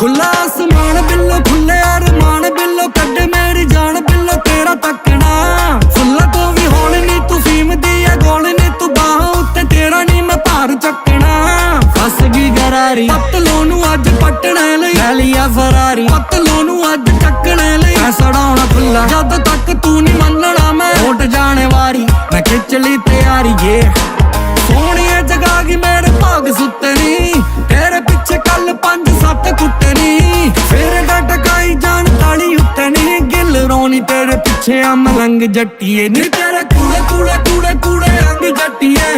खुला आसमान बिल्लो खुले अरमान बिल्लो कड्डे मेरी जान बिल्लो तेरा तकना फुल्ला तो भी होल नी तू फीम दी है गोल नी तू बाह उत्ते तेरा नी मैं भार चकना फस गई गरारी पतलों नू अज पटने लई ले लिया फरारी पतलों नू अज चकने लई मैं सड़ाउणा खुला जद तक तू नी मनना मैं उठ जाने वारी मैं खिच ली तैयारी ये सोहणिए जगा गई मेरे भाग सुत्ते नी तेरे पिछे कल 5-7 कुत्ते नी फिर डटकाई जान ताली उत्ते नी गिल रोनी तेरे पिछे आ मलंग जट्टिए नी तेरे कूड़े कूड़े कूड़े कूड़े अंग जट्टिए